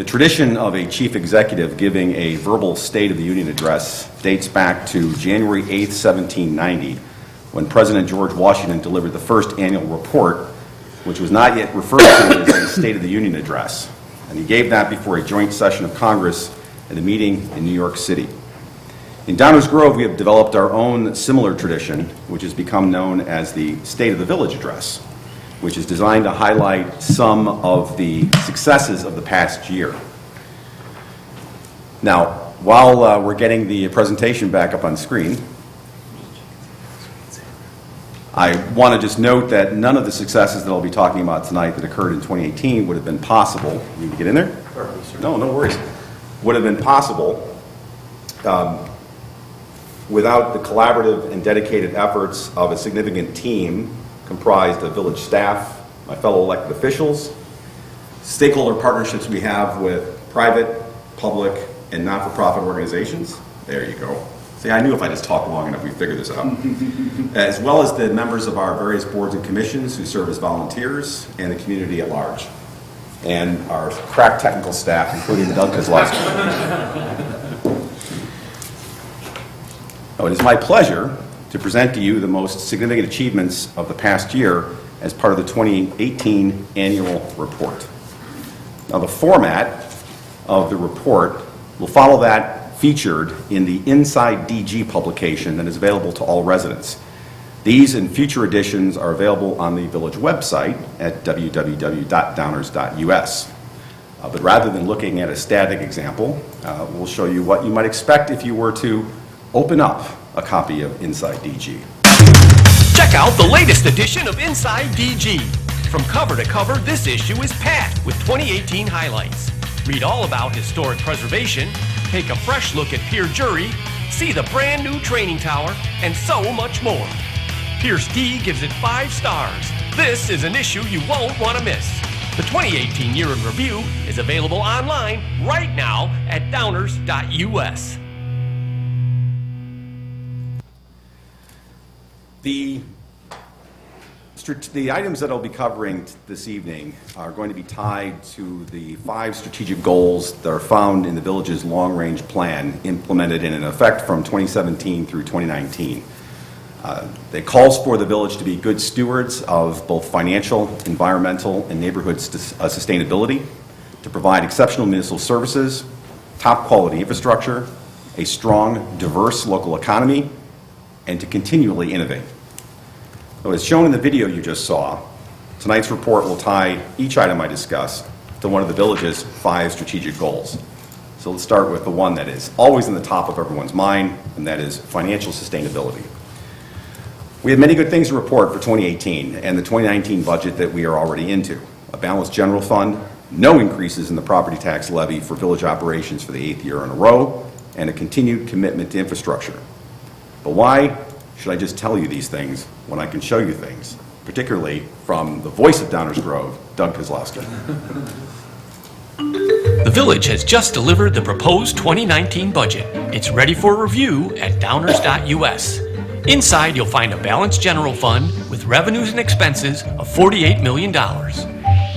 The tradition of a chief executive giving a verbal State of the Union address dates back to January 8th, 1790, when President George Washington delivered the first annual report, which was not yet referred to as a State of the Union address. And he gave that before a joint session of Congress at a meeting in New York City. In Downers Grove, we have developed our own similar tradition, which has become known as the State of the Village Address, which is designed to highlight some of the successes of the past year. Now, while we're getting the presentation back up on screen, I want to just note that none of the successes that I'll be talking about tonight that occurred in 2018 would have been possible. You can get in there? No worries. Would have been possible without the collaborative and dedicated efforts of a significant team comprised of village staff, my fellow elected officials, stakeholder partnerships we have with private, public, and not-for-profit organizations. There you go. See, I knew if I just talked long enough, we'd figure this out. As well as the members of our various boards and commissions who serve as volunteers and the community at large. And our crack technical staff, including Doug Kozlowski. Now, it is my pleasure to present to you the most significant achievements of the past year as part of the 2018 annual report. Now, the format of the report will follow that featured in the Inside DG publication that is available to all residents. These and future editions are available on the village website at www.downers.us. But rather than looking at a static example, we'll show you what you might expect if you were to open up a copy of Inside DG. Check out the latest edition of Inside DG. From cover to cover, this issue is packed with 2018 highlights. Read all about historic preservation, take a fresh look at peer jury, see the brand new training tower, and so much more. Pierce D gives it 5 stars. This is an issue you won't want to miss. The 2018 Year in Review is available online right now at downers.us. The items that I'll be covering this evening are going to be tied to the 5 strategic goals that are found in the village's long-range plan implemented and in effect from 2017 through 2019. It calls for the village to be good stewards of both financial, environmental, and neighborhood sustainability, to provide exceptional municipal services, top-quality infrastructure, a strong, diverse local economy, and to continually innovate. So as shown in the video you just saw, tonight's report will tie each item I discuss to one of the village's 5 strategic goals. So let's start with the one that is always in the top of everyone's mind, and that is financial sustainability. We have many good things to report for 2018 and the 2019 budget that we are already into. A balanced general fund, no increases in the property tax levy for village operations for the 8th year in a row, and a continued commitment to infrastructure. But why should I just tell you these things when I can show you things, particularly from the voice of Downers Grove, Doug Kozlowski? The village has just delivered the proposed 2019 budget. It's ready for review at downers.us. Inside, you'll find a balanced general fund with revenues and expenses of $48 million.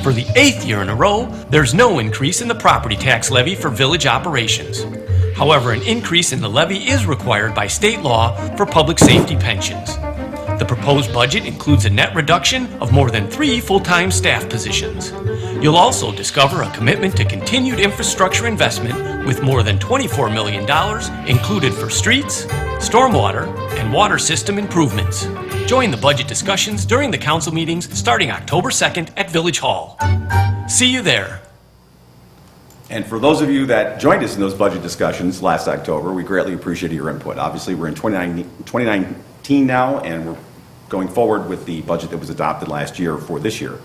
For the 8th year in a row, there's no increase in the property tax levy for village operations. However, an increase in the levy is required by state law for public safety pensions. The proposed budget includes a net reduction of more than 3 full-time staff positions. You'll also discover a commitment to continued infrastructure investment with more than $24 million included for streets, stormwater, and water system improvements. Join the budget discussions during the council meetings starting October 2nd at Village Hall. See you there. And for those of you that joined us in those budget discussions last October, we greatly appreciated your input. Obviously, we're in 2019 now, and we're going forward with the budget that was adopted last year for this year.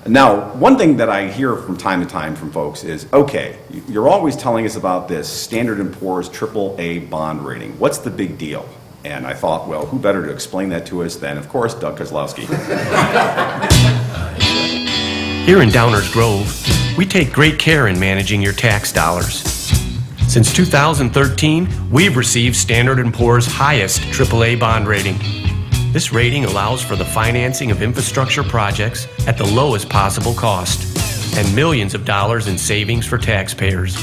Now, one thing that I hear from time to time from folks is, okay, you're always telling us about this Standard & Poor's AAA bond rating. What's the big deal? And I thought, well, who better to explain that to us than, of course, Doug Kozlowski. Here in Downers Grove, we take great care in managing your tax dollars. Since 2013, we've received Standard & Poor's highest AAA bond rating. This rating allows for the financing of infrastructure projects at the lowest possible cost. and millions of dollars in savings for taxpayers.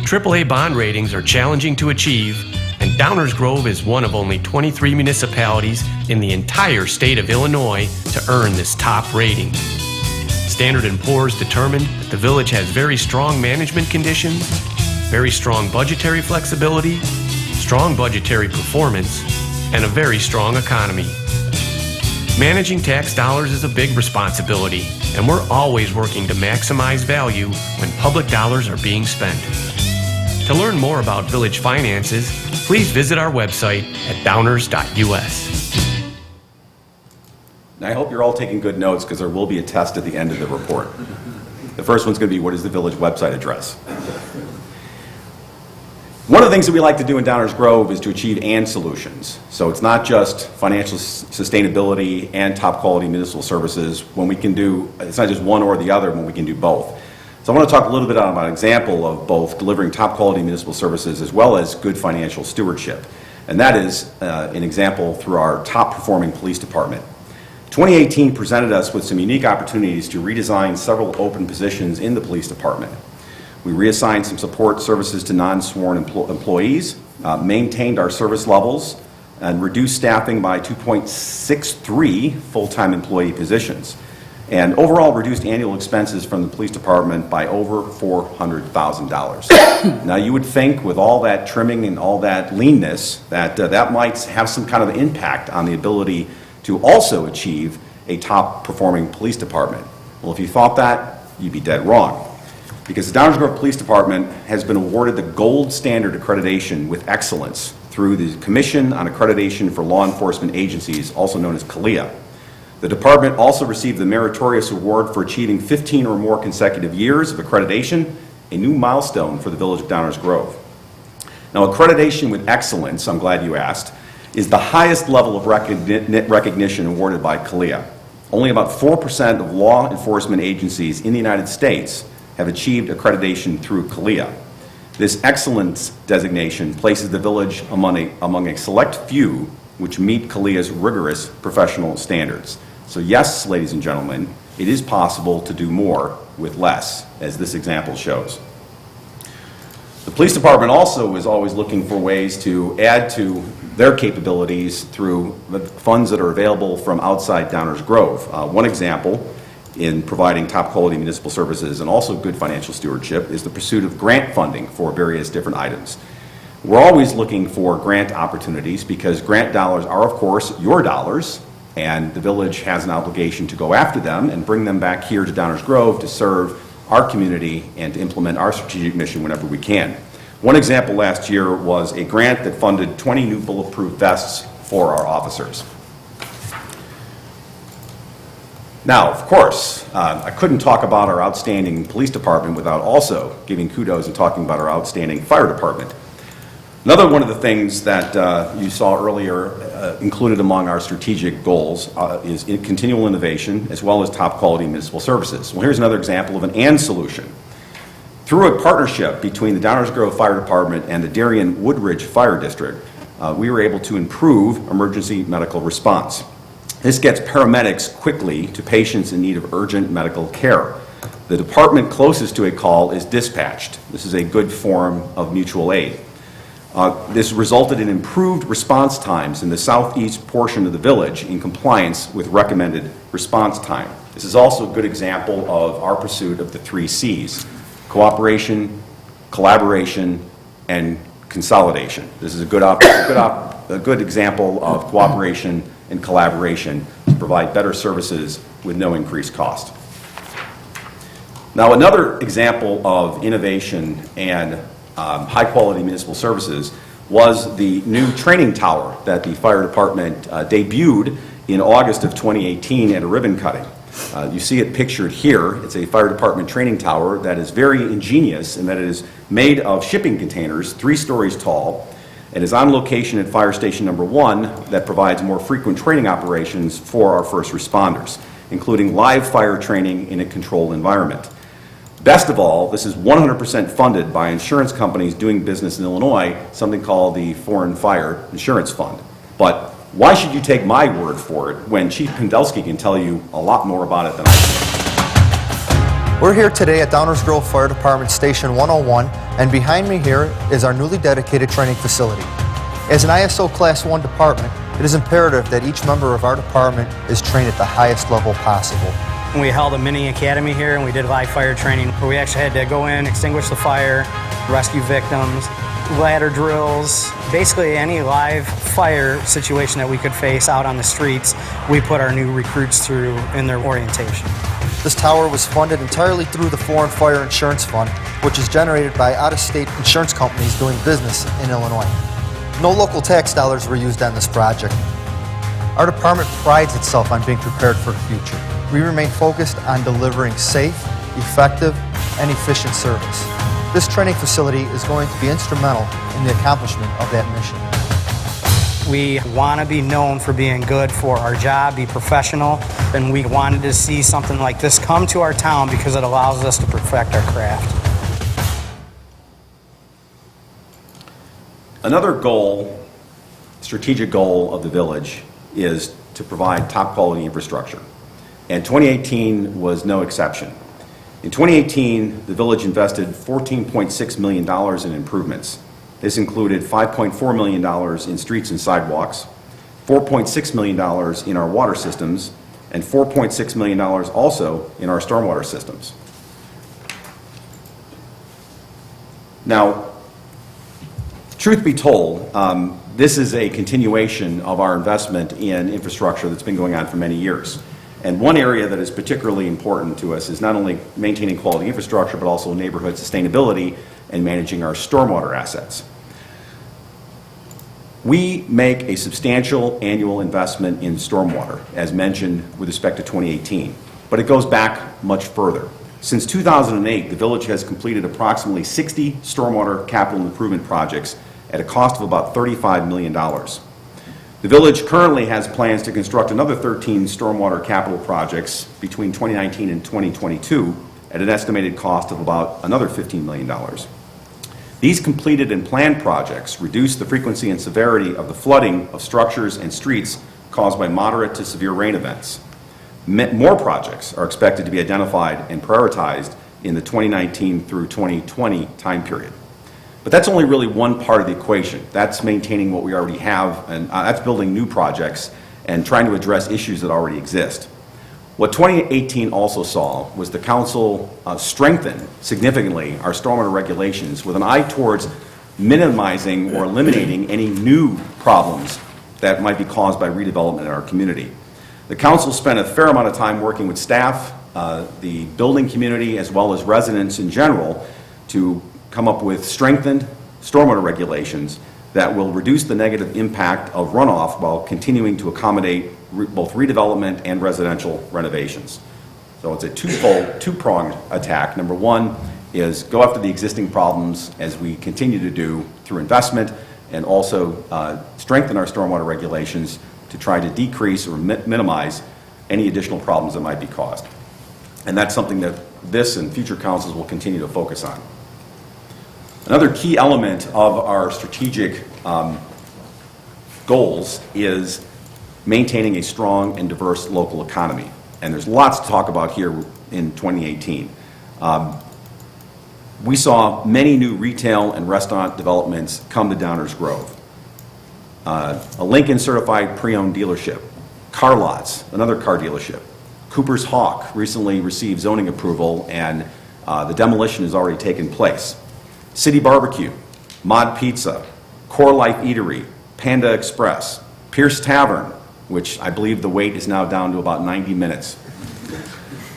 AAA bond ratings are challenging to achieve, and Downers Grove is one of only 23 municipalities in the entire state of Illinois to earn this top rating. Standard & Poor's determined that the village has very strong management conditions, very strong budgetary flexibility, strong budgetary performance, and a very strong economy. Managing tax dollars is a big responsibility, and we're always working to maximize value when public dollars are being spent. To learn more about village finances, please visit our website at downers.us. Now, I hope you're all taking good notes because there will be a test at the end of the report. The first one's going to be, what is the village website address? One of the things that we like to do in Downers Grove is to achieve and solutions. So it's not just financial sustainability and top quality municipal services. When we can do, it's not just one or the other, when we can do both. So I want to talk a little bit about an example of both delivering top quality municipal services as well as good financial stewardship. And that is an example through our top performing police department. 2018 presented us with some unique opportunities to redesign several open positions in the police department. We reassigned some support services to non-sworn employees, maintained our service levels, and reduced staffing by 2.63 full-time employee positions, and overall reduced annual expenses from the police department by over $400,000. Now, you would think with all that trimming and all that leanness that that might have some kind of impact on the ability to also achieve a top-performing police department. Well, if you thought that, you'd be dead wrong. Because the Downers Grove Police Department has been awarded the gold standard accreditation with excellence through the Commission on Accreditation for Law Enforcement Agencies, also known as CALEA. The department also received the Meritorious Award for achieving 15 or more consecutive years of accreditation, a new milestone for the village of Downers Grove. Now, accreditation with excellence, I'm glad you asked, is the highest level of recognition awarded by CALEA. Only about 4% of law enforcement agencies in the United States have achieved accreditation through CALEA. This excellence designation places the village among a select few which meet CALEA's rigorous professional standards. So yes, ladies and gentlemen, it is possible to do more with less, as this example shows. The police department also is always looking for ways to add to their capabilities through the funds that are available from outside Downers Grove. One example in providing top quality municipal services and also good financial stewardship is the pursuit of grant funding for various different items. We're always looking for grant opportunities because grant dollars are, of course, your dollars, and the village has an obligation to go after them and bring them back here to Downers Grove to serve our community and to implement our strategic mission whenever we can. One example last year was a grant that funded 20 new bulletproof vests for our officers. Now, of course, I couldn't talk about our outstanding police department without also giving kudos and talking about our outstanding fire department. Another one of the things that you saw earlier included among our strategic goals is continual innovation as well as top quality municipal services. Well, here's another example of an and solution. Through a partnership between the Downers Grove Fire Department and the Darien Woodridge Fire District, we were able to improve emergency medical response. This gets paramedics quickly to patients in need of urgent medical care. The department closest to a call is dispatched. This is a good form of mutual aid. This resulted in improved response times in the southeast portion of the village in compliance with recommended response time. This is also a good example of our pursuit of the 3 C's: cooperation, collaboration, and consolidation. This is a good example of cooperation and collaboration to provide better services with no increased cost. Now, another example of innovation and high-quality municipal services was the new training tower that the fire department debuted in August of 2018 at a ribbon cutting. You see it pictured here. It's a fire department training tower that is very ingenious in that it is made of shipping containers, 3 stories tall. It is on location at Fire Station Number 1 that provides more frequent training operations for our first responders, including live fire training in a controlled environment. Best of all, this is 100% funded by insurance companies doing business in Illinois, something called the Foreign Fire Insurance Fund. But why should you take my word for it when Chief Pendelski can tell you a lot more about it than I can? We're here today at Downers Grove Fire Department Station 101, and behind me here is our newly dedicated training facility. As an ISO Class 1 department, it is imperative that each member of our department is trained at the highest level possible. We held a mini academy here and we did live fire training where we actually had to go in, extinguish the fire, rescue victims, ladder drills, basically any live fire situation that we could face out on the streets, we put our new recruits through in their orientation. This tower was funded entirely through the Foreign Fire Insurance Fund, which is generated by out-of-state insurance companies doing business in Illinois. No local tax dollars were used on this project. Our department prides itself on being prepared for the future. We remain focused on delivering safe, effective, and efficient service. This training facility is going to be instrumental in the accomplishment of that mission. We want to be known for being good for our job, be professional, and we wanted to see something like this come to our town because it allows us to perfect our craft. Another goal, strategic goal of the village is to provide top quality infrastructure. And 2018 was no exception. In 2018, the village invested $14.6 million in improvements. This included $5.4 million in streets and sidewalks, $4.6 million in our water systems, and $4.6 million also in our stormwater systems. Now, truth be told, this is a continuation of our investment in infrastructure that's been going on for many years. And one area that is particularly important to us is not only maintaining quality infrastructure, but also neighborhood sustainability and managing our stormwater assets. We make a substantial annual investment in stormwater, as mentioned with respect to 2018, but it goes back much further. Since 2008, the village has completed approximately 60 stormwater capital improvement projects at a cost of about $35 million. The village currently has plans to construct another 13 stormwater capital projects between 2019 and 2022 at an estimated cost of about another $15 million. These completed and planned projects reduce the frequency and severity of the flooding of structures and streets caused by moderate to severe rain events. More projects are expected to be identified and prioritized in the 2019 through 2020 time period. But that's only really one part of the equation. That's maintaining what we already have, and that's building new projects and trying to address issues that already exist. What 2018 also saw was the council strengthen significantly our stormwater regulations with an eye towards minimizing or eliminating any new problems that might be caused by redevelopment in our community. The council spent a fair amount of time working with staff, the building community, as well as residents in general to come up with strengthened stormwater regulations that will reduce the negative impact of runoff while continuing to accommodate both redevelopment and residential renovations. So it's a two-pronged attack. Number one is go after the existing problems as we continue to do through investment, and also strengthen our stormwater regulations to try to decrease or minimize any additional problems that might be caused. And that's something that this and future councils will continue to focus on. Another key element of our strategic goals is maintaining a strong and diverse local economy. And there's lots to talk about here in 2018. We saw many new retail and restaurant developments come to Downers Grove. A Lincoln certified pre-owned dealership, Car Lots, another car dealership. Cooper's Hawk recently received zoning approval, and the demolition has already taken place. City Barbecue, Mod Pizza, Core Life Eatery, Panda Express, Pierce Tavern, which I believe the wait is now down to about 90 minutes.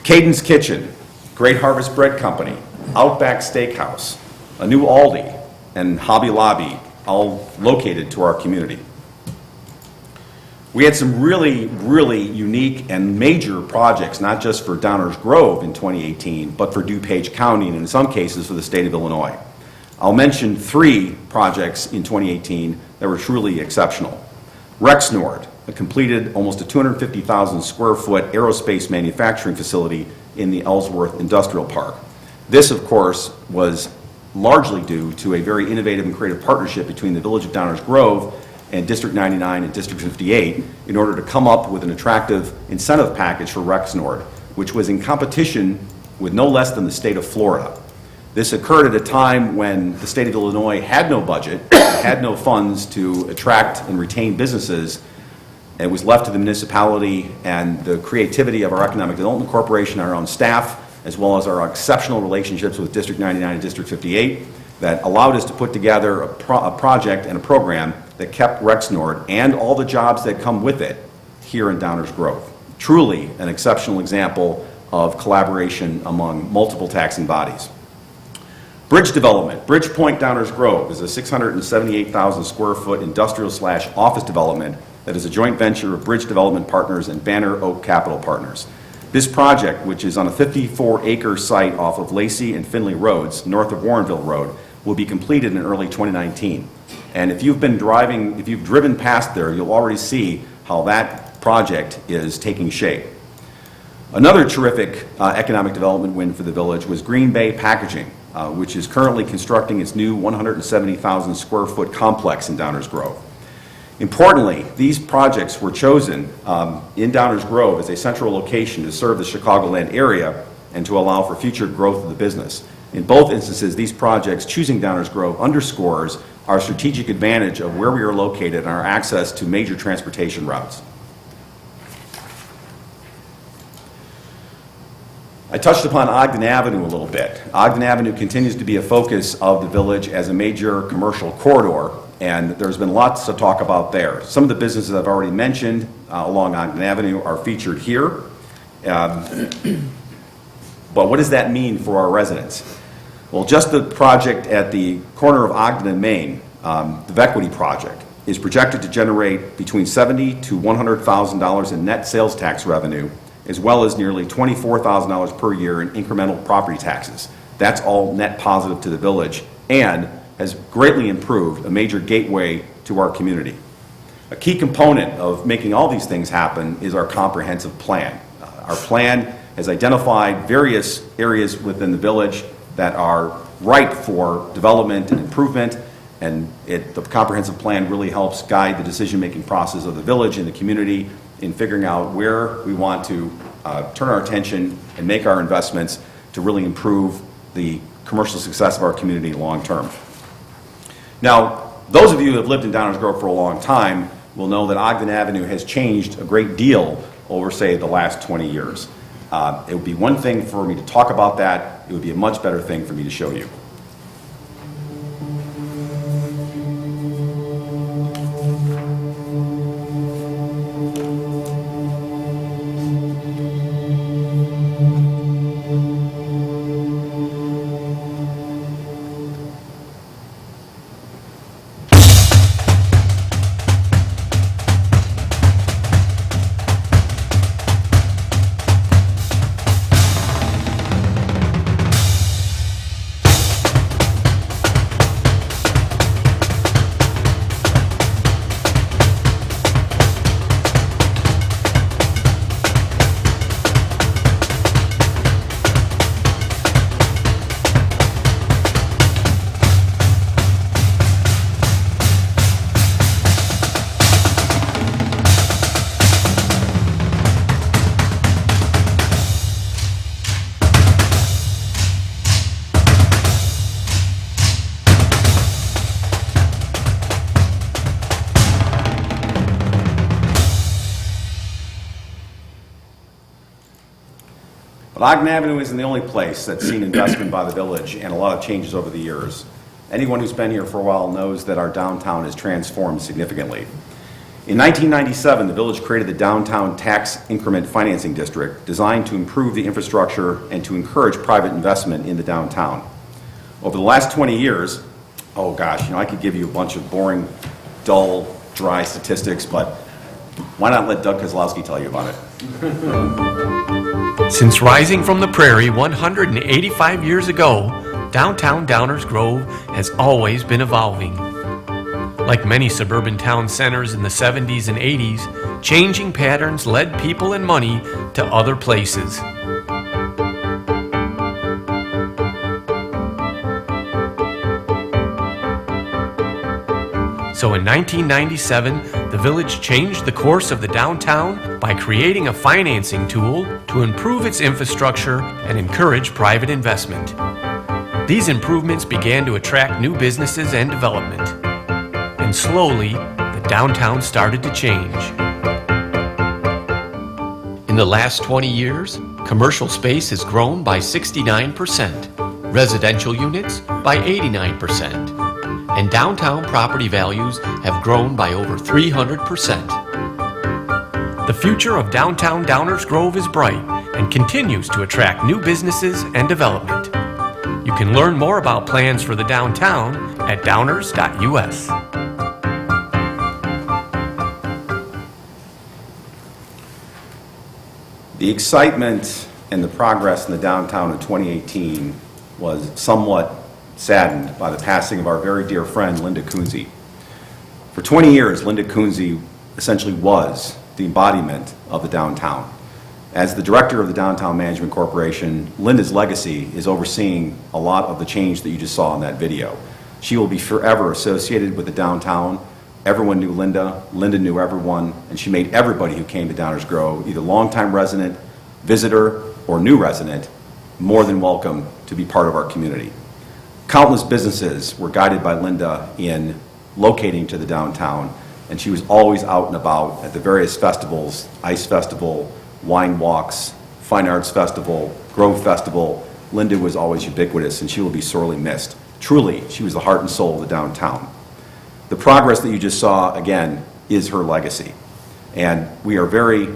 Cadence Kitchen, Great Harvest Bread Company, Outback Steakhouse, a new Aldi, and Hobby Lobby, all located to our community. We had some really, really unique and major projects, not just for Downers Grove in 2018, but for DuPage County, and in some cases for the state of Illinois. I'll mention 3 projects in 2018 that were truly exceptional. Rexnord, a completed almost a 250,000 square foot aerospace manufacturing facility in the Ellsworth Industrial Park. This, of course, was largely due to a very innovative and creative partnership between the Village of Downers Grove and District 99 and District 58 in order to come up with an attractive incentive package for Rexnord, which was in competition with no less than the state of Florida. This occurred at a time when the state of Illinois had no budget, had no funds to attract and retain businesses. It was left to the municipality and the creativity of our Economic Development Corporation, our own staff, as well as our exceptional relationships with District 99 and District 58 that allowed us to put together a project and a program that kept Rexnord and all the jobs that come with it here in Downers Grove. Truly an exceptional example of collaboration among multiple taxing bodies. Bridge development. Bridge Point Downers Grove is a 678,000 square foot industrial/office development that is a joint venture of Bridge Development Partners and Banner Oak Capital Partners. This project, which is on a 54-acre site off of Lacey and Finley Roads, north of Warrenville Road, will be completed in early 2019. And if you've driven past there, you'll already see how that project is taking shape. Another terrific economic development win for the village was Green Bay Packaging, which is currently constructing its new 170,000 square foot complex in Downers Grove. Importantly, these projects were chosen in Downers Grove as a central location to serve the Chicagoland area and to allow for future growth of the business. In both instances, these projects choosing Downers Grove underscores our strategic advantage of where we are located and our access to major transportation routes. I touched upon Ogden Avenue a little bit. Ogden Avenue continues to be a focus of the village as a major commercial corridor, and there's been lots to talk about there. Some of the businesses I've already mentioned along Ogden Avenue are featured here. But what does that mean for our residents? Well, just the project at the corner of Ogden and Main, the Vequity project, is projected to generate between $70,000 to $100,000 in net sales tax revenue, as well as nearly $24,000 per year in incremental property taxes. That's all net positive to the village and has greatly improved a major gateway to our community. A key component of making all these things happen is our comprehensive plan. Our plan has identified various areas within the village that are ripe for development and improvement, and the comprehensive plan really helps guide the decision-making process of the village and the community in figuring out where we want to turn our attention and make our investments to really improve the commercial success of our community long term. Now, those of you who have lived in Downers Grove for a long time will know that Ogden Avenue has changed a great deal over, say, the last 20 years. It would be one thing for me to talk about that. It would be a much better thing for me to show you. But Ogden Avenue isn't the only place that's seen investment by the village and a lot of changes over the years. Anyone who's been here for a while knows that our downtown has transformed significantly. In 1997, the village created the Downtown Tax Increment Financing District, designed to improve the infrastructure and to encourage private investment in the downtown. Over the last 20 years, oh gosh, I could give you a bunch of boring, dull, dry statistics, but why not let Doug Kozlowski tell you about it? Since rising from the prairie 185 years ago, downtown Downers Grove has always been evolving. Like many suburban town centers in the 70s and 80s, changing patterns led people and money to other places. So in 1997, the village changed the course of the downtown by creating a financing tool to improve its infrastructure and encourage private investment. These improvements began to attract new businesses and development. And slowly, the downtown started to change. In the last 20 years, commercial space has grown by 69%, residential units by 89%, and downtown property values have grown by over 300%. The future of downtown Downers Grove is bright and continues to attract new businesses and development. You can learn more about plans for the downtown at downers.us. The excitement and the progress in the downtown in 2018 was somewhat saddened by the passing of our very dear friend, Linda Kunze. For 20 years, Linda Kunze essentially was the embodiment of the downtown. As the director of the Downtown Management Corporation, Linda's legacy is overseeing a lot of the change that you just saw in that video. She will be forever associated with the downtown. Everyone knew Linda, Linda knew everyone, and she made everybody who came to Downers Grove, either longtime resident, visitor, or new resident, more than welcome to be part of our community. Countless businesses were guided by Linda in locating to the downtown, and she was always out and about at the various festivals, Ice Festival, Wine Walks, Fine Arts Festival, Grove Festival. Linda was always ubiquitous, and she will be sorely missed. Truly, she was the heart and soul of the downtown. The progress that you just saw, again, is her legacy. And we are very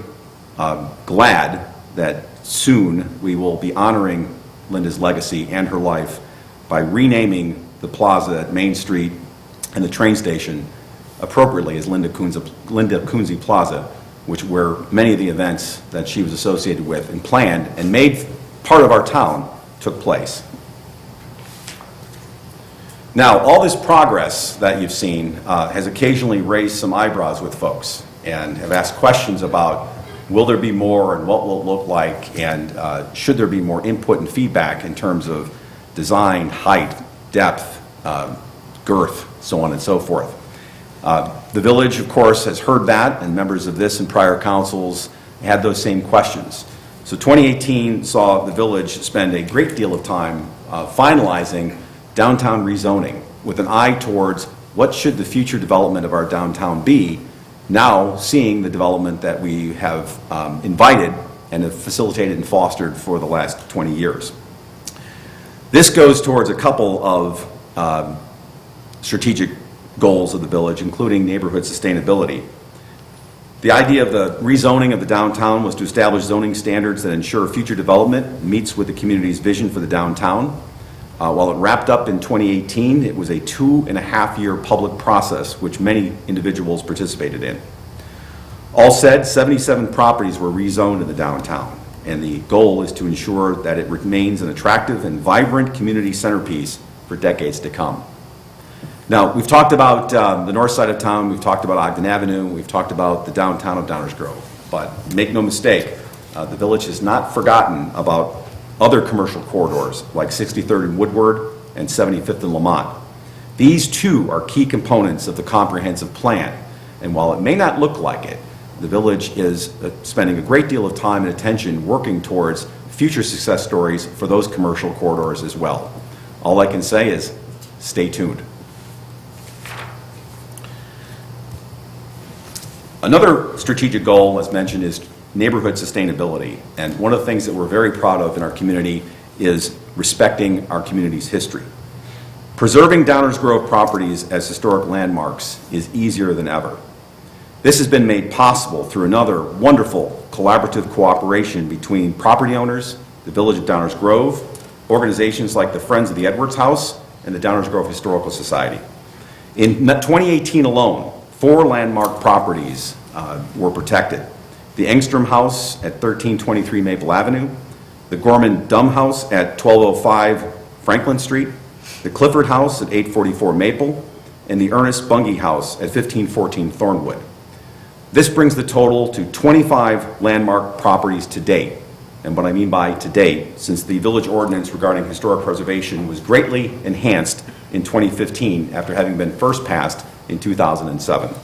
glad that soon we will be honoring Linda's legacy and her life by renaming the plaza at Main Street and the train station appropriately as Linda Kunze Plaza, where many of the events that she was associated with and planned and made part of our town took place. Now, all this progress that you've seen has occasionally raised some eyebrows with folks and have asked questions about will there be more and what will it look like, and should there be more input and feedback in terms of design, height, depth, girth, so on and so forth. The village, of course, has heard that, and members of this and prior councils had those same questions. So 2018 saw the village spend a great deal of time finalizing downtown rezoning with an eye towards what should the future development of our downtown be, now seeing the development that we have invited and have facilitated and fostered for the last 20 years. This goes towards a couple of strategic goals of the village, including neighborhood sustainability. The idea of the rezoning of the downtown was to establish zoning standards that ensure future development meets with the community's vision for the downtown. While it wrapped up in 2018, it was a 2.5-year public process which many individuals participated in. All said, 77 properties were rezoned in the downtown, and the goal is to ensure that it remains an attractive and vibrant community centerpiece for decades to come. Now, we've talked about the north side of town, we've talked about Ogden Avenue, we've talked about the downtown of Downers Grove, but make no mistake, the village has not forgotten about other commercial corridors like 63rd and Woodward and 75th and Lamont. These too are key components of the comprehensive plan, and while it may not look like it, the village is spending a great deal of time and attention working towards future success stories for those commercial corridors as well. All I can say is stay tuned. Another strategic goal, as mentioned, is neighborhood sustainability. And one of the things that we're very proud of in our community is respecting our community's history. Preserving Downers Grove properties as historic landmarks is easier than ever. This has been made possible through another wonderful collaborative cooperation between property owners, the Village of Downers Grove, organizations like the Friends of the Edwards House, and the Downers Grove Historical Society. In 2018 alone, 4 landmark properties were protected. The Engstrom House at 1323 Maple Avenue, the Gorman Dumb House at 1205 Franklin Street, the Clifford House at 844 Maple, and the Ernest Bungie House at 1514 Thornwood. This brings the total to 25 landmark properties to date. And what I mean by to date, since the village ordinance regarding historic preservation was greatly enhanced in 2015 after having been first passed in 2007.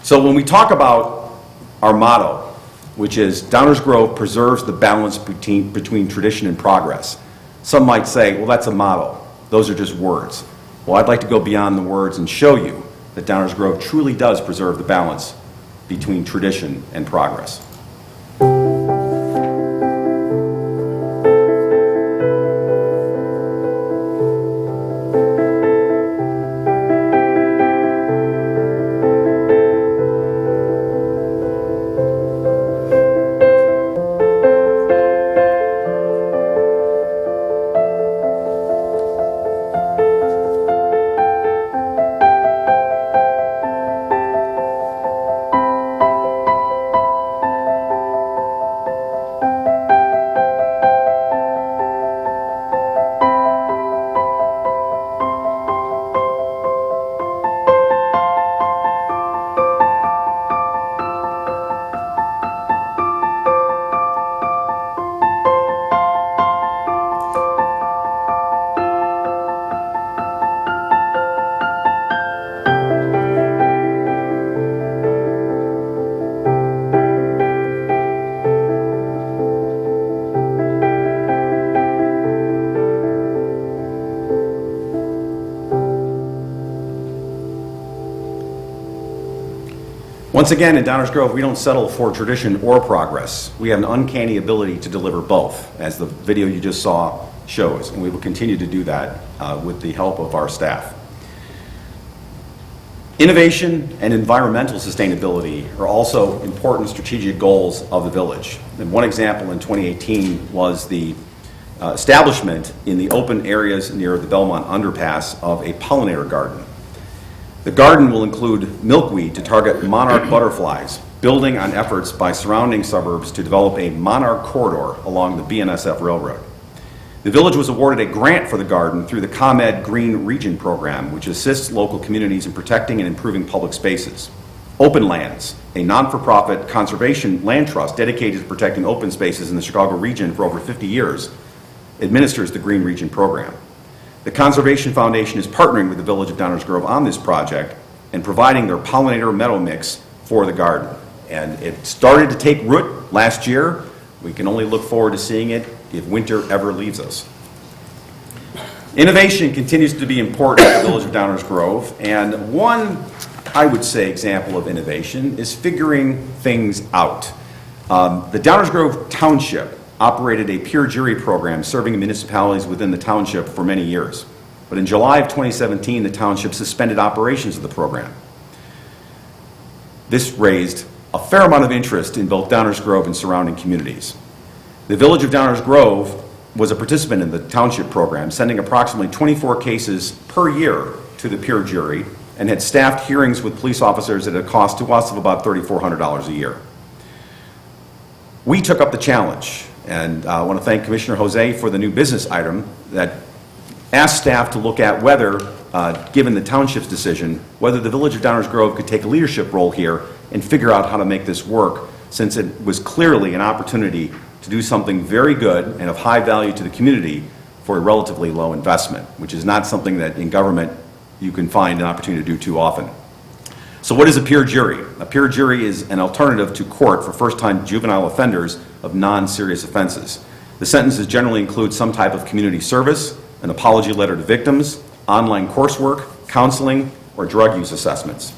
So when we talk about our motto, which is Downers Grove preserves the balance between tradition and progress, some might say, well, that's a motto. Those are just words. Well, I'd like to go beyond the words and show you that Downers Grove truly does preserve the balance between tradition and progress. Once again, in Downers Grove, we don't settle for tradition or progress. We have an uncanny ability to deliver both, as the video you just saw shows, and we will continue to do that with the help of our staff. Innovation and environmental sustainability are also important strategic goals of the village. And one example in 2018 was the establishment in the open areas near the Belmont Underpass of a pollinator garden. The garden will include milkweed to target monarch butterflies, building on efforts by surrounding suburbs to develop a monarch corridor along the BNSF Railroad. The village was awarded a grant for the garden through the ComEd Green Region program, which assists local communities in protecting and improving public spaces. Open Lands, a non-for-profit conservation land trust dedicated to protecting open spaces in the Chicago region for over 50 years, administers the Green Region program. The Conservation Foundation is partnering with the Village of Downers Grove on this project and providing their pollinator meadow mix for the garden. And it started to take root last year. We can only look forward to seeing it if winter ever leaves us. Innovation continues to be important at the Village of Downers Grove, and one, I would say, example of innovation is figuring things out. The Downers Grove Township operated a peer jury program serving municipalities within the township for many years. But in July of 2017, the township suspended operations of the program. This raised a fair amount of interest in both Downers Grove and surrounding communities. The Village of Downers Grove was a participant in the township program, sending approximately 24 cases per year to the peer jury, and had staffed hearings with police officers at a cost to us of about $3,400 a year. We took up the challenge, and I want to thank Commissioner Jose for the new business item that asked staff to look at whether, given the township's decision, whether the Village of Downers Grove could take a leadership role here and figure out how to make this work, since it was clearly an opportunity to do something very good and of high value to the community for a relatively low investment, which is not something that in government you can find an opportunity to do too often. So what is a peer jury? A peer jury is an alternative to court for first-time juvenile offenders of non-serious offenses. The sentences generally include some type of community service, an apology letter to victims, online coursework, counseling, or drug use assessments.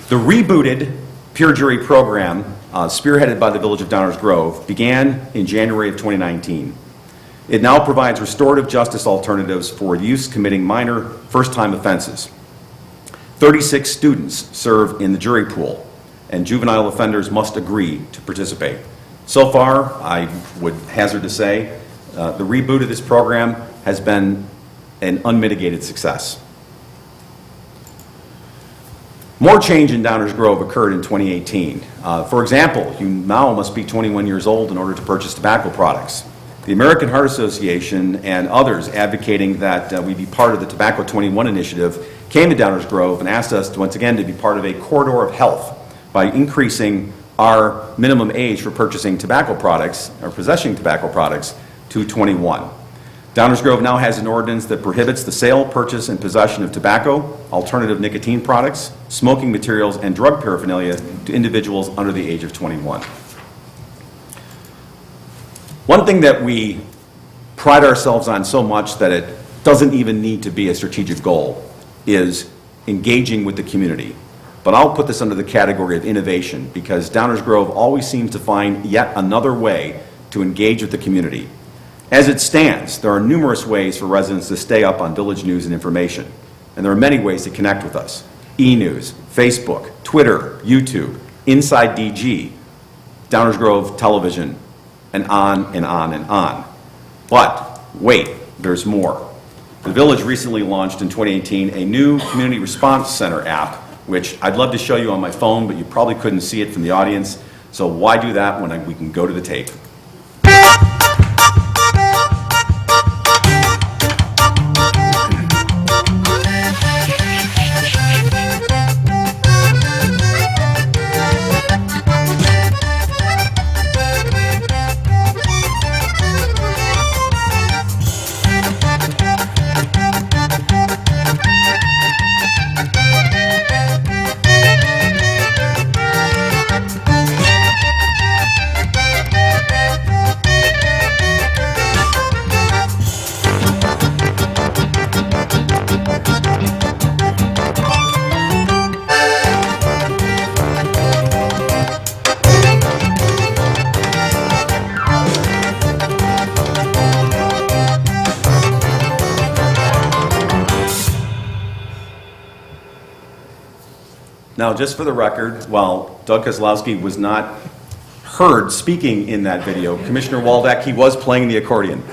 The rebooted peer jury program, spearheaded by the Village of Downers Grove, began in January of 2019. It now provides restorative justice alternatives for youths committing minor first-time offenses. 36 students serve in the jury pool, and juvenile offenders must agree to participate. So far, I would hazard to say, the reboot of this program has been an unmitigated success. More change in Downers Grove occurred in 2018. For example, you now must be 21 years old in order to purchase tobacco products. The American Heart Association and others advocating that we be part of the Tobacco 21 initiative came to Downers Grove and asked us once again to be part of a corridor of health by increasing our minimum age for purchasing tobacco products or possessing tobacco products to 21. Downers Grove now has an ordinance that prohibits the sale, purchase, and possession of tobacco, alternative nicotine products, smoking materials, and drug paraphernalia to individuals under the age of 21. One thing that we pride ourselves on so much that it doesn't even need to be a strategic goal is engaging with the community. But I'll put this under the category of innovation because Downers Grove always seems to find yet another way to engage with the community. As it stands, there are numerous ways for residents to stay up on village news and information, and there are many ways to connect with us. E-News, Facebook, Twitter, YouTube, Inside DG, Downers Grove Television, and on and on and on. But wait, there's more. The village recently launched in 2018 a new Community Response Center app, which I'd love to show you on my phone, but you probably couldn't see it from the audience. So why do that when we can go to the tape? Now, just for the record, while Doug Kozlowski was not heard speaking in that video, Commissioner Waldeck, he was playing the accordion.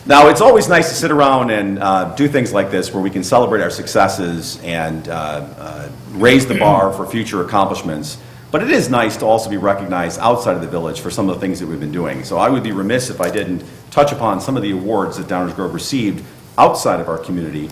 Now, it's always nice to sit around and do things like this where we can celebrate our successes and raise the bar for future accomplishments. But it is nice to also be recognized outside of the village for some of the things that we've been doing. So I would be remiss if I didn't touch upon some of the awards that Downers Grove received outside of our community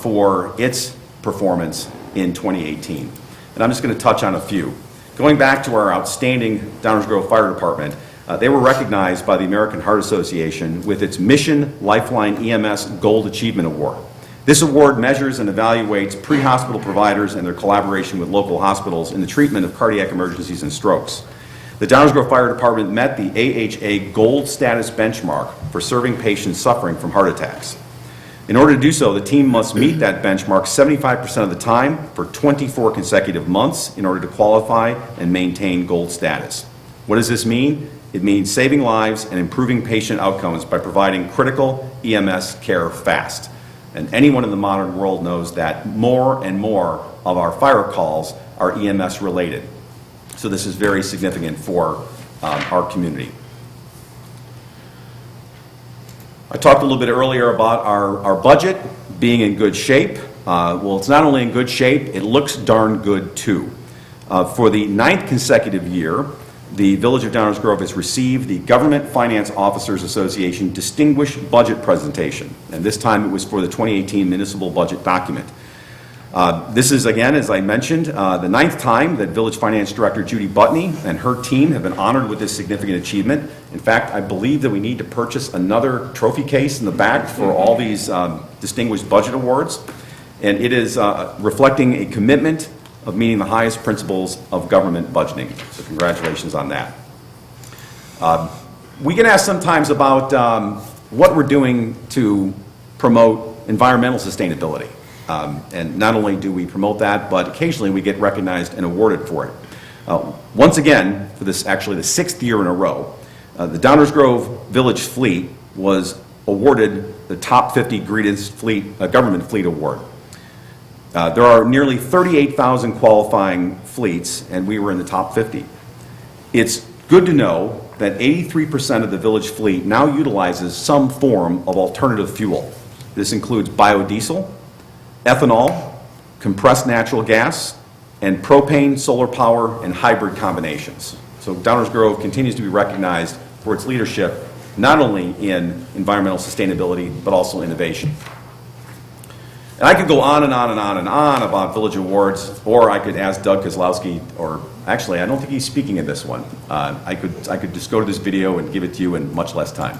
for its performance in 2018. And I'm just going to touch on a few. Going back to our outstanding Downers Grove Fire Department, they were recognized by the American Heart Association with its Mission Lifeline EMS Gold Achievement Award. This award measures and evaluates pre-hospital providers and their collaboration with local hospitals in the treatment of cardiac emergencies and strokes. The Downers Grove Fire Department met the AHA Gold status benchmark for serving patients suffering from heart attacks. In order to do so, the team must meet that benchmark 75% of the time for 24 consecutive months in order to qualify and maintain gold status. What does this mean? It means saving lives and improving patient outcomes by providing critical EMS care fast. And anyone in the modern world knows that more and more of our fire calls are EMS related. So this is very significant for our community. I talked a little bit earlier about our budget being in good shape. Well, it's not only in good shape, it looks darn good too. For the 9th consecutive year, the Village of Downers Grove has received the Government Finance Officers Association Distinguished Budget Presentation, and this time it was for the 2018 municipal budget document. This is, again, as I mentioned, the 9th time that Village Finance Director Judy Butney and her team have been honored with this significant achievement. In fact, I believe that we need to purchase another trophy case in the back for all these distinguished budget awards, and it is reflecting a commitment of meeting the highest principles of government budgeting. So congratulations on that. We get asked sometimes about what we're doing to promote environmental sustainability. And not only do we promote that, but occasionally we get recognized and awarded for it. Once again, for this actually the 6th year in a row, the Downers Grove Village Fleet was awarded the Top 50 Greenest Fleet, Government Fleet Award. There are nearly 38,000 qualifying fleets, and we were in the top 50. It's good to know that 83% of the village fleet now utilizes some form of alternative fuel. This includes biodiesel, ethanol, compressed natural gas, and propane, solar power, and hybrid combinations. So Downers Grove continues to be recognized for its leadership, not only in environmental sustainability, but also innovation. And I could go on and on and on and on about Village Awards, or I could ask Doug Kozlowski, or actually, I don't think he's speaking in this one. I could just go to this video and give it to you in much less time.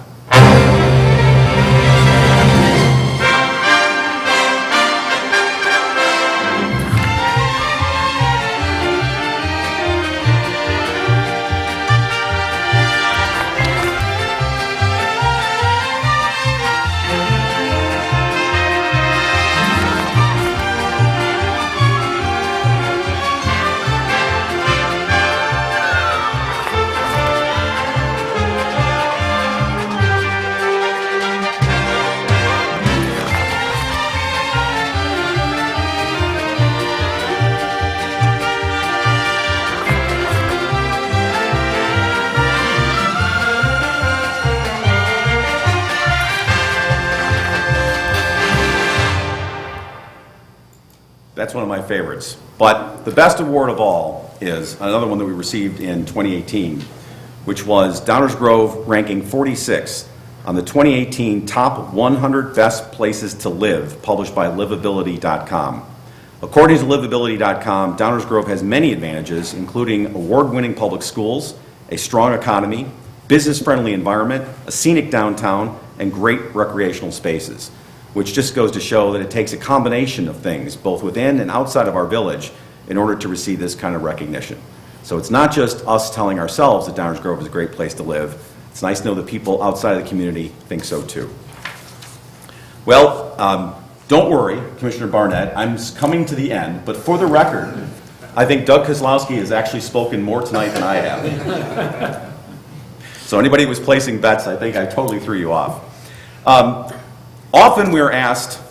That's one of my favorites. But the best award of all is another one that we received in 2018, which was Downers Grove ranking 46 on the 2018 Top 100 Best Places to Live, published by Livability.com. According to Livability.com, Downers Grove has many advantages, including award-winning public schools, a strong economy, business-friendly environment, a scenic downtown, and great recreational spaces, which just goes to show that it takes a combination of things, both within and outside of our village, in order to receive this kind of recognition. So it's not just us telling ourselves that Downers Grove is a great place to live. It's nice to know that people outside of the community think so too. Well, don't worry, Commissioner Barnett, I'm coming to the end, but for the record, I think Doug Kozlowski has actually spoken more tonight than I have. So anybody who was placing bets, I think I totally threw you off. Often we're asked,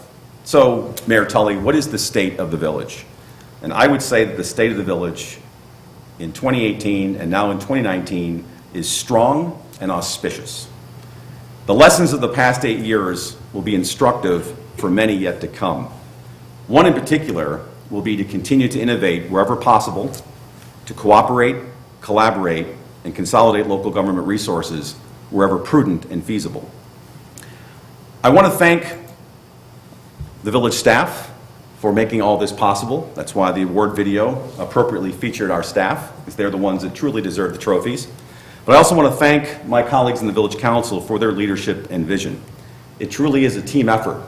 so Mayor Tully, what is the state of the village? And I would say that the state of the village in 2018 and now in 2019 is strong and auspicious. The lessons of the past 8 years will be instructive for many yet to come. One in particular will be to continue to innovate wherever possible, to cooperate, collaborate, and consolidate local government resources wherever prudent and feasible. I want to thank the village staff for making all this possible. That's why the award video appropriately featured our staff, because they're the ones that truly deserve the trophies. But I also want to thank my colleagues in the Village Council for their leadership and vision. It truly is a team effort.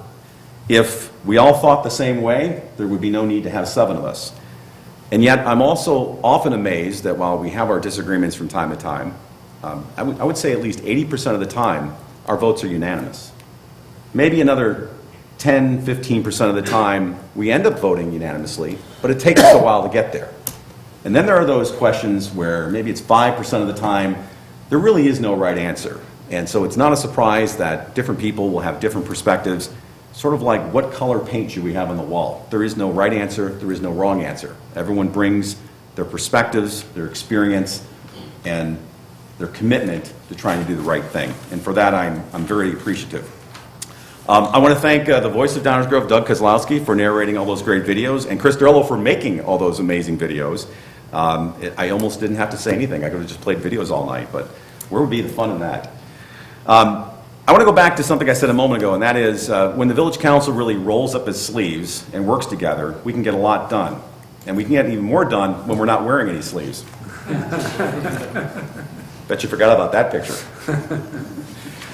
If we all thought the same way, there would be no need to have 7 of us. And yet, I'm also often amazed that while we have our disagreements from time to time, I would say at least 80% of the time, our votes are unanimous. Maybe another 10, 15% of the time, we end up voting unanimously, but it takes us a while to get there. And then there are those questions where maybe it's 5% of the time, there really is no right answer. And so it's not a surprise that different people will have different perspectives, sort of like what color paint should we have on the wall? There is no right answer, there is no wrong answer. Everyone brings their perspectives, their experience, and their commitment to trying to do the right thing. And for that, I'm very appreciative. I want to thank the voice of Downers Grove, Doug Kozlowski, for narrating all those great videos, and Chris Durlo for making all those amazing videos. I almost didn't have to say anything. I could have just played videos all night, but where would be the fun in that? I want to go back to something I said a moment ago, and that is when the Village Council really rolls up its sleeves and works together, we can get a lot done. And we can get even more done when we're not wearing any sleeves. Bet you forgot about that picture.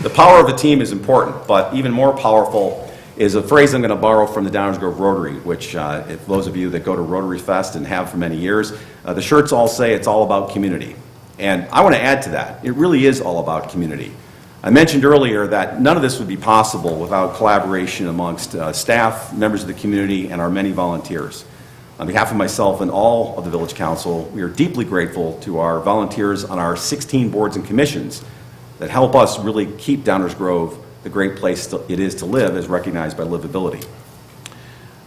The power of a team is important, but even more powerful is a phrase I'm going to borrow from the Downers Grove Rotary, which if those of you that go to Rotary Fest and have for many years, the shirts all say it's all about community. And I want to add to that. It really is all about community. I mentioned earlier that none of this would be possible without collaboration amongst staff, members of the community, and our many volunteers. On behalf of myself and all of the Village Council, we are deeply grateful to our volunteers on our 16 boards and commissions that help us really keep Downers Grove the great place it is to live as recognized by Livability.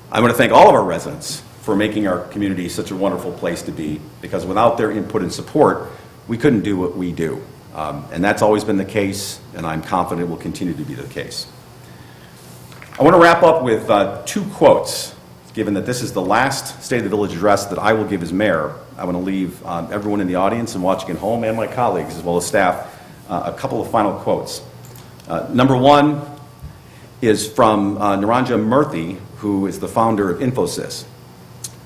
I want to thank all of our residents for making our community such a wonderful place to be, because without their input and support, we couldn't do what we do. And that's always been the case, and I'm confident it will continue to be the case. I want to wrap up with 2 quotes. Given that this is the last State of the Village address that I will give as mayor, I want to leave everyone in the audience and watching at home and my colleagues as well as staff a couple of final quotes. Number 1 is from Naranja Murthy, who is the founder of Infosys.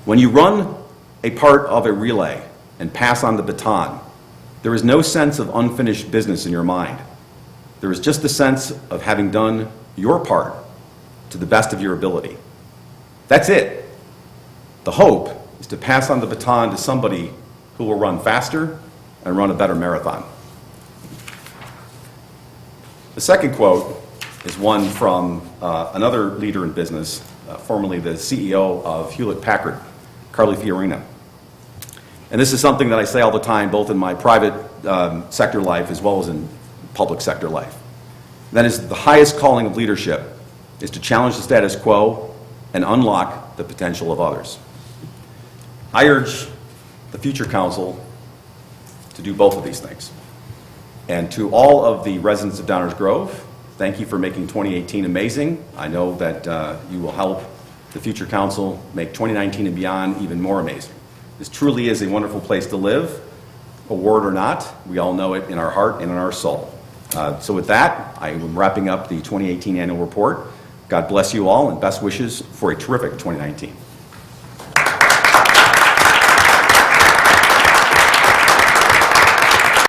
When you run a part of a relay and pass on the baton, there is no sense of unfinished business in your mind. There is just the sense of having done your part to the best of your ability. That's it. The hope is to pass on the baton to somebody who will run faster and run a better marathon. The second quote is one from another leader in business, formerly the CEO of Hewlett-Packard, Carly Fiorina. And this is something that I say all the time, both in my private sector life as well as in public sector life. And that is, the highest calling of leadership is to challenge the status quo and unlock the potential of others. I urge the future council to do both of these things. And to all of the residents of Downers Grove, thank you for making 2018 amazing. I know that you will help the future council make 2019 and beyond even more amazing. This truly is a wonderful place to live, award or not. We all know it in our heart and in our soul. So with that, I am wrapping up the 2018 annual report. God bless you all and best wishes for a terrific 2019.